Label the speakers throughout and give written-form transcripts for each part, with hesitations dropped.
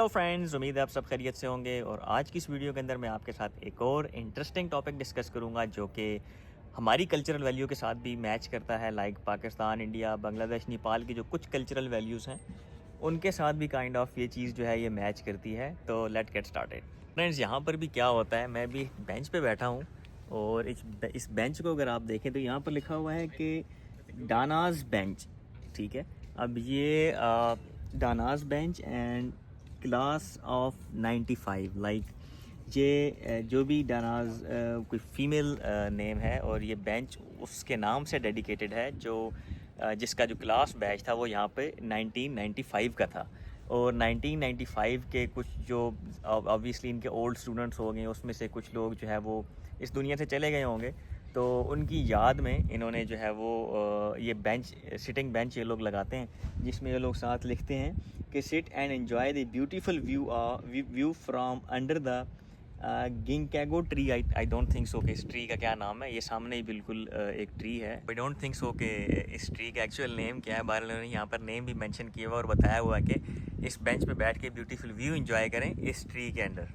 Speaker 1: Hello friends, उम्मीद है आप सब खैरियत से होंगे। और आज की इस वीडियो के अंदर मैं आपके साथ एक और इंटरेस्टिंग टॉपिक डिस्कस करूंगा जो कि हमारी कल्चरल वैल्यू के साथ भी मैच करता है। लाइक पाकिस्तान, इंडिया, बांग्लादेश, नेपाल की जो कुछ कल्चरल वैल्यूज़ हैं उनके साथ भी काइंड ऑफ ये चीज़ जो है ये मैच करती है। तो लेट गेट स्टार्टेड। फ्रेंड्स, यहाँ पर भी क्या होता है, मैं भी बेंच पे बैठा हूँ और इस बेंच को अगर आप देखें तो यहाँ पर लिखा हुआ है कि डानाज बेंच। ठीक है, अब ये डानाज bench and class of 95। Like ये जो भी डानाज कोई फीमेल नेम है और ये बेंच उसके नाम से डेडिकेटेड है, जो जिसका जो क्लास बैच था वो यहाँ पे 1995 का था। और 1995 के कुछ जो ऑब्वियसली इनके ओल्ड स्टूडेंट्स हो गए, उसमें से कुछ लोग जो है वो इस दुनिया से चले गए होंगे, तो उनकी याद में इन्होंने जो है वो ये बेंच, सिटिंग बेंच ये लोग लगाते हैं, जिसमें ये लोग साथ लिखते हैं कि sit and enjoy the beautiful view from under the ginkgo tree. I don't think so कि इस ट्री का क्या नाम है। ये सामने ही बिल्कुल एक ट्री है। आई डोंट थिंक सो कि इस ट्री का एक्चुअल नेम क्या है। बाहर इन्होंने यहाँ पर नेम भी मेंशन किया हुआ और बताया हुआ है कि इस बेंच पे बैठ के ब्यूटीफुल व्यू एंजॉय करें इस ट्री के अंडर।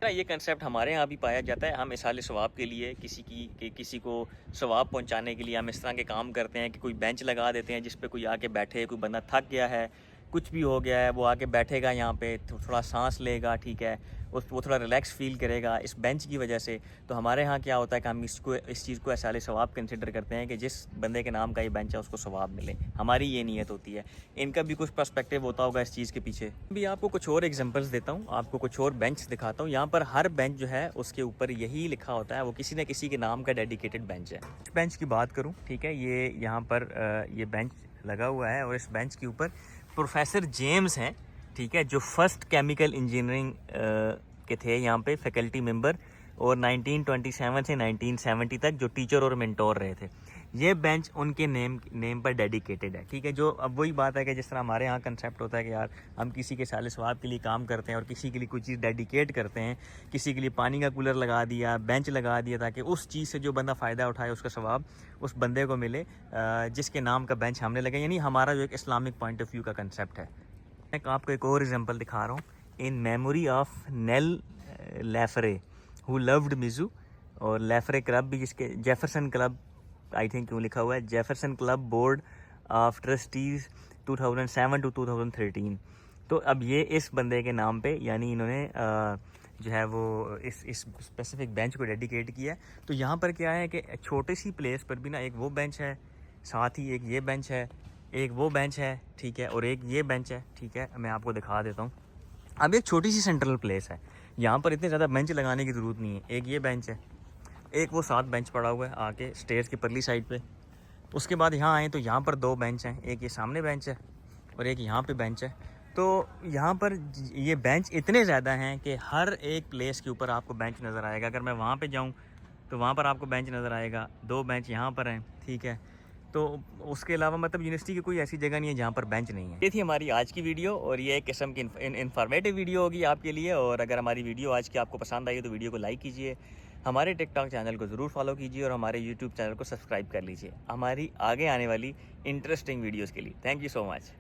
Speaker 1: ये कंसेप्ट हमारे यहाँ भी पाया जाता है। हम मिसाल सवाब के लिए किसी को सवाब पहुँचाने के लिए हम इस तरह के काम करते हैं कि कोई बेंच लगा देते हैं जिस पे कोई आके बैठे। कोई बंदा थक गया है, कुछ भी हो गया है, वो आके बैठेगा यहाँ पे, थोड़ा सांस लेगा, ठीक है, वो थोड़ा रिलैक्स फील करेगा इस बेंच की वजह से। तो हमारे यहाँ क्या होता है कि हम इस चीज़ को एहसाले सवाब कंसिडर करते हैं कि जिस बंदे के नाम का ये बेंच है उसको सवाब मिले। हमारी ये नीयत होती है। इनका भी कुछ पर्सपेक्टिव होता होगा इस चीज़ के पीछे। भी आपको कुछ और एग्जांपल्स देता हूँ, आपको कुछ और बेंच दिखाता हूँ। यहाँ पर हर बेंच जो है उसके ऊपर यही लिखा होता है, वो किसी न किसी के नाम का डेडिकेटेड बेंच है। इस बेंच की बात करूँ, ठीक है, ये यहाँ पर ये बेंच लगा हुआ है और इस बेंच के ऊपर प्रोफेसर जेम्स हैं, ठीक है, जो फर्स्ट केमिकल इंजीनियरिंग के थे यहाँ पे फैकल्टी मेंबर, और 1927 से 1970 तक जो टीचर और मेंटोर रहे थे। ये बेंच उनके नेम पर डेडिकेटेड है। ठीक है, जो अब वही बात है कि जिस तरह हमारे यहाँ कंसेप्ट होता है कि यार हम किसी के साले सवाब के लिए काम करते हैं और किसी के लिए कोई चीज़ डेडिकेट करते हैं, किसी के लिए पानी का कूलर लगा दिया, बेंच लगा दिया, ताकि उस चीज़ से जो बंदा फ़ायदा उठाए उसका सवाब उस बंदे को मिले जिसके नाम का बेंच हमने लगा। यानी हमारा जो एक इस्लामिक पॉइंट ऑफ व्यू का कंसेप्ट है। मैं आपको एक और एग्जांपल दिखा रहा हूँ। In memory of Nell Lefrey who loved Miju, और लेफरे क्लब भी, जिसके जेफरसन क्लब आई थिंक क्यों लिखा हुआ है, Jefferson club board of trustees 2007 to 2013। तो अब ये इस बंदे के नाम पे, यानी इन्होंने जो है वो इस स्पेसिफिक बेंच को डेडिकेट किया है। तो यहाँ पर क्या है कि छोटी सी प्लेस पर भी ना एक वो बेंच है, साथ ही एक ये बेंच है, एक वो बेंच है, ठीक है, और एक ये बेंच है। ठीक है, मैं आपको दिखा देता हूँ। अब एक छोटी सी सेंट्रल प्लेस है, यहाँ पर इतने ज़्यादा बेंच लगाने की ज़रूरत नहीं है। एक ये बेंच है, एक वो साथ बेंच पड़ा हुआ है आके स्टेयर्स की परली साइड पे। उसके बाद यहाँ आए तो यहाँ पर दो बेंच हैं, एक ये सामने बेंच है और एक यहाँ पे बेंच है। तो यहाँ पर ये बेंच इतने ज़्यादा हैं कि हर एक प्लेस के ऊपर आपको बेंच नज़र आएगा। अगर मैं वहाँ पे जाऊँ तो वहाँ पर आपको बेंच नज़र आएगा, दो बेंच यहाँ पर हैं, ठीक है। तो उसके अलावा मतलब यूनिवर्सिटी की कोई ऐसी जगह नहीं है जहाँ पर बेंच नहीं है। ये थी हमारी आज की वीडियो, और ये एक किस्म की इन्फॉर्मेटिव वीडियो होगी आपके लिए। और अगर हमारी वीडियो आज की आपको पसंद आई तो वीडियो को लाइक कीजिए, हमारे टिकटॉक चैनल को ज़रूर फॉलो कीजिए और हमारे यूट्यूब चैनल को सब्सक्राइब कर लीजिए हमारी आगे आने वाली इंटरेस्टिंग वीडियोज़ के लिए। Thank you so much.